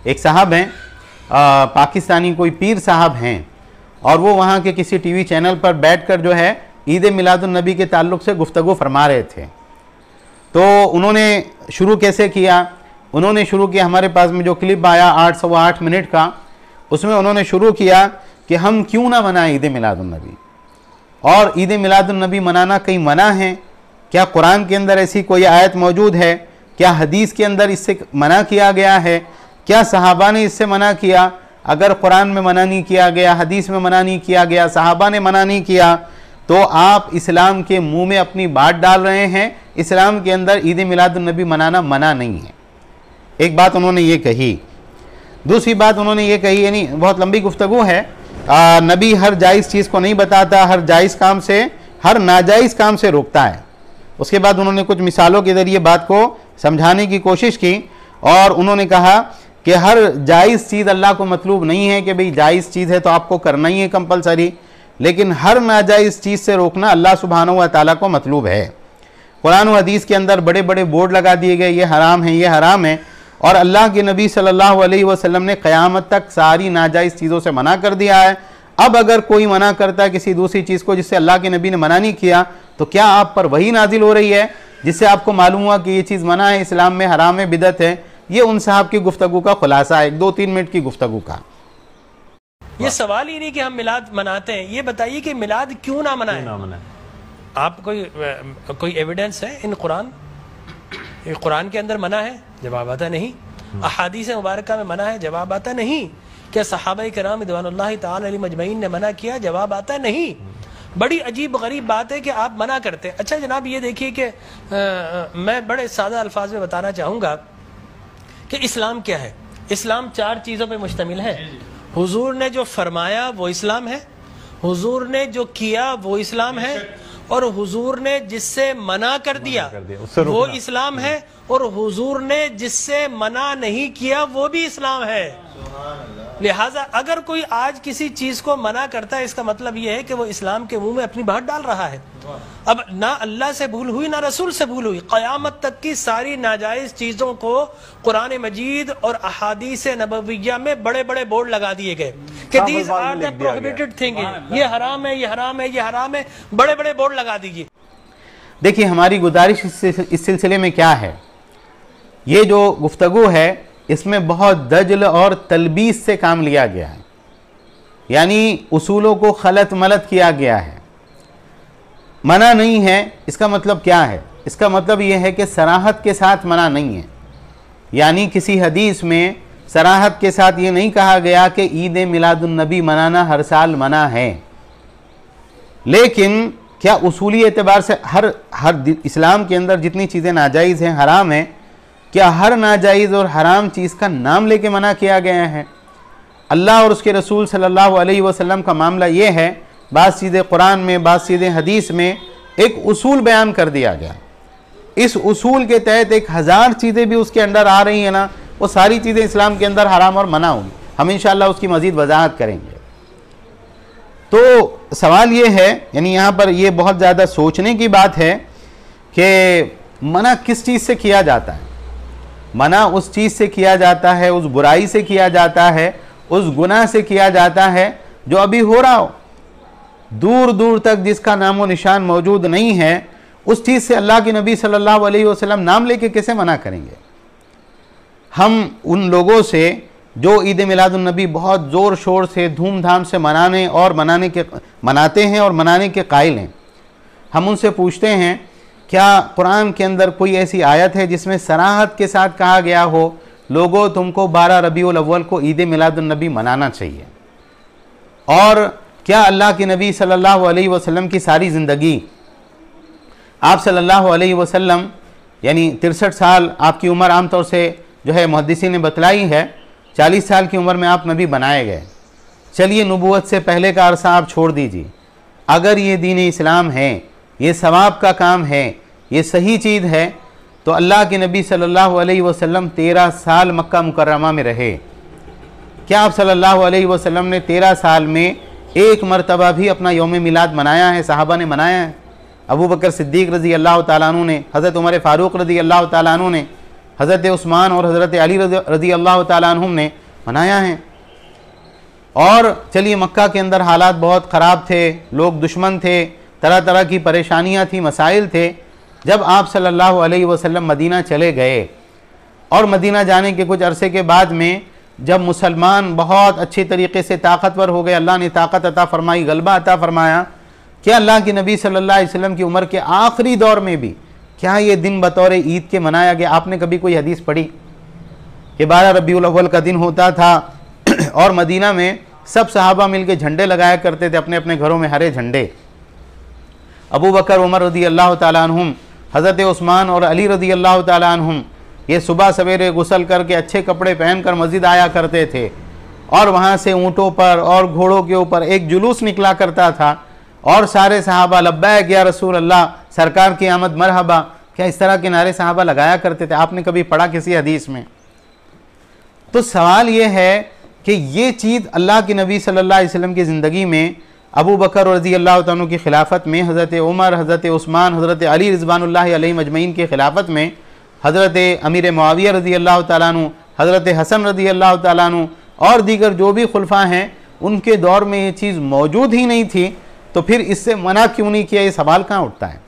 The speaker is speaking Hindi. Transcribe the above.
एक साहब हैं, पाकिस्तानी कोई पीर साहब हैं, और वो वहाँ के किसी टीवी चैनल पर बैठकर जो है ईद मिलादुन्नबी के ताल्लुक़ से गुफ्तगू फरमा रहे थे। तो उन्होंने शुरू कैसे किया, उन्होंने शुरू किया, हमारे पास में जो क्लिप आया 8 मिनट का, उसमें उन्होंने शुरू किया कि हम क्यों ना मनाएं ईद मिलादुन्नबी, और ईद मिलादुन्नबी मनाना कहीं मना है क्या? कुरान के अंदर ऐसी कोई आयत मौजूद है क्या? हदीस के अंदर इससे मना किया गया है क्या? सहाबा ने इससे मना किया? अगर कुरान में मना नहीं किया गया, हदीस में मना नहीं किया गया, सहाबा ने मना नहीं किया, तो आप इस्लाम के मुंह में अपनी बात डाल रहे हैं। इस्लाम के अंदर ईद मिलादुन्नबी मनाना मना नहीं है। एक बात उन्होंने ये कही। दूसरी बात उन्होंने ये कही, यानी बहुत लंबी गुफ्तगू है, नबी हर जायज़ चीज़ को नहीं बताता, हर जायज़ काम से, हर नाजायज़ काम से रोकता है। उसके बाद उन्होंने कुछ मिसालों के ज़रिए बात को समझाने की कोशिश की, और उन्होंने कहा कि हर जायज़ चीज़ अल्लाह को मतलूब नहीं है कि भाई जायज़ चीज़ है तो आपको करना ही है कंपलसरी, लेकिन हर नाजायज़ चीज़ से रोकना अल्लाह सुब्हानहू व तआला को मतलूब है। कुरान और हदीस के अंदर बड़े बड़े बोर्ड लगा दिए गए, ये हराम है, ये हराम है, और अल्लाह के नबी सल्लल्लाहु अलैहि वसल्लम ने क़यामत तक सारी नाजायज़ चीज़ों से मना कर दिया है। अब अगर कोई मना करता है किसी दूसरी चीज़ को जिससे अल्लाह के नबी ने मना नहीं किया, तो क्या आप पर वही नाजिल हो रही है जिससे आपको मालूम हुआ कि ये चीज़ मना है, इस्लाम में हराम है, बिदअत है? ये उन साहब की गुफ्तगू का खुलासा है, 2-3 मिनट की गुफ्तगू का। ये सवाल ही नहीं कि हम मिलाद मनाते हैं, ये बताइए कि मिलाद क्यों ना मनाएं? आप कोई एविडेंस है इन कुरान के अंदर मना है? जवाब आता नहीं। अहादीस मुबारक में मना है? जवाब आता नहीं। क्या सहाबा किराम रिज़वानुल्लाह तआला अलैहिम अजमईन ने मना किया? जवाब आता नहीं। बड़ी अजीब गरीब बात है कि आप मना करते हैं। अच्छा जनाब, ये देखिए कि मैं बड़े सादा अल्फाज में बताना चाहूँगा कि इस्लाम क्या है। इस्लाम 4 चीज़ों पर मुश्तमिल है। हुजूर ने जो फरमाया वो इस्लाम है, हुजूर ने जो किया वो इस्लाम है, और हुजूर ने जिससे मना कर दिया वो इस्लाम है, और हुजूर ने जिससे मना नहीं किया वो भी इस्लाम है। लिहाजा अगर कोई आज किसी चीज को मना करता है, इसका मतलब यह है कि वो इस्लाम के मुंह में अपनी बात डाल रहा है। अब ना अल्लाह से भूल हुई ना रसूल से भूल हुई, क़यामत तक की सारी नाजायज चीजों को कुरान मजीद और अहादीस नबविय्या में बड़े बड़े बोर्ड लगा दिए गए कि these are the prohibited thing, ये हराम है, ये हराम है, ये हराम है, बड़े बड़े बोर्ड लगा दीजिए। देखिए हमारी गुजारिश इस सिलसिले में क्या है, ये जो गुफ्तगू है इसमें बहुत दजल और तलबीस से काम लिया गया है, यानी उसूलों को खलत मलत किया गया है। मना नहीं है इसका मतलब क्या है? इसका मतलब यह है कि सराहत के साथ मना नहीं है, यानी किसी हदीस में सराहत के साथ ये नहीं कहा गया कि ईद मिलादुन्नबी मनाना हर साल मना है। लेकिन क्या उसूली एतबार से हर इस्लाम के अंदर जितनी चीज़ें नाजायज़ हैं, हराम हैं, क्या हर नाजायज़ और हराम चीज़ का नाम लेके मना किया गया है? अल्लाह और उसके रसूल सल्लल्लाहु अलैहि वसल्लम का मामला ये है, बाज़ चीज़ें कुरान में, बाज़ चीज़ें हदीस में एक उसूल बयान कर दिया गया। इस उसूल के तहत 1000 चीज़ें भी उसके अंदर आ रही हैं ना, वो सारी चीज़ें इस्लाम के अंदर हराम और मना होंगी। हम इंशाअल्लाह उसकी मज़ीद वजाहत करेंगे। तो सवाल ये है, यानी यहाँ पर ये बहुत ज़्यादा सोचने की बात है कि मना किस चीज़ से किया जाता है। मना उस चीज़ से किया जाता है, उस बुराई से किया जाता है, उस गुनाह से किया जाता है जो अभी हो रहा हो, दूर दूर तक जिसका नामो निशान मौजूद नहीं है, उस चीज़ से अल्लाह के नबी सल्लल्लाहु अलैहि वसल्लम नाम लेके कैसे मना करेंगे? हम उन लोगों से जो ईद मिलादुन्नबी बहुत ज़ोर शोर से धूमधाम से मनाते हैं और मनाने के कायल हैं, हम उनसे पूछते हैं क्या कुरान के अंदर कोई ऐसी आयत है जिसमें सराहत के साथ कहा गया हो लोगों तुमको 12 रबीउल अव्वल को ईद मिलादुन्नबी मनाना चाहिए? और क्या अल्लाह के नबी सल्लल्लाहु अलैहि वसल्लम की सारी ज़िंदगी, आप सल्लल्लाहु अलैहि वसल्लम यानी 63 साल आपकी उम्र आमतौर से जो है मुहद्दिसीन ने बतलाई है, 40 साल की उम्र में आप नबी बनाए गए। चलिए नबूवत से पहले का अरसा आप छोड़ दीजिए। अगर ये दीन इस्लाम है, ये सवाब का काम है, ये सही चीज़ है, तो अल्लाह के नबी सल्लल्लाहु अलैहि वसल्लम 13 साल मक्का मुकर्रमा में रहे। क्या आप सल्लल्लाहु अलैहि वसल्लम ने 13 साल में एक मरतबा भी अपना यौम मिलाद मनाया है? सहाबा ने मनाया है। अबू बकर सिद्दीक़ रज़ी अल्लाह ताला अन्हु ने, हज़रत उमर फ़ारूक़ रज़ी अल्लाह ताला अन्हु ने हज़रत उस्मान और हज़रत अली रज़ी अल्लाह ताला अन्हुम ने मनाया है। और चलिए मक्का के अंदर हालात बहुत ख़राब थे, लोग दुश्मन थे, तरह तरह की परेशानियां थी, मसाइल थे। जब आप सल्लल्लाहु अलैहि वसल्लम मदीना चले गए और मदीना जाने के कुछ अरसे के बाद में जब मुसलमान बहुत अच्छे तरीके से ताकतवर हो गए, अल्लाह ने ताकत अता फरमाई, गलबा अता फरमाया, क्या अल्लाह के नबी सल्लल्लाहु अलैहि वसल्लम की उम्र के आखिरी दौर में भी क्या ये दिन बतौर ईद के मनाया गया? आपने कभी कोई हदीस पढ़ी कि 12 रबीउल अव्वल का दिन होता था और मदीना में सब सहाबा मिलकर झंडे लगाया करते थे, अपने अपने घरों में हरे झंडे। अबू बकर, उमर रज़ी अल्लाह ताला अन्हुम, हज़रत उस्मान और अली रज़ी अल्लाह ताला अन्हुम ये सुबह सवेरे गुस्ल करके अच्छे कपड़े पहनकर मस्जिद आया करते थे और वहाँ से ऊँटों पर और घोड़ों के ऊपर एक जुलूस निकला करता था और सारे सहाबा लब्बैक या रसूल अल्लाह, सरकार की आमद मरहबा, क्या इस तरह के नारे सहाबा लगाया करते थे? आपने कभी पढ़ा किसी हदीस में? तो सवाल ये है कि ये चीज़ अल्लाह के नबी सल्लल्लाहु अलैहि वसल्लम की ज़िंदगी में अबू बकर रज़ी अल्लाह तआला की खिलाफत में, हज़रत उमर, हज़रत उस्मान, हज़रत अली रिज़वानुल्लाहि अलैहिम अजमईन की खिलाफत में, हज़रत अमीर मुआविया रज़ी अल्लाह तआला अन्हु, हज़रत हसन रज़ी अल्लाह तआला अन्हु और दीगर जो भी खुलफा हैं, उनके दौर में ये चीज़ मौजूद ही नहीं थी। तो फिर इससे मना क्यों नहीं किया? ये सवाल कहाँ उठता है।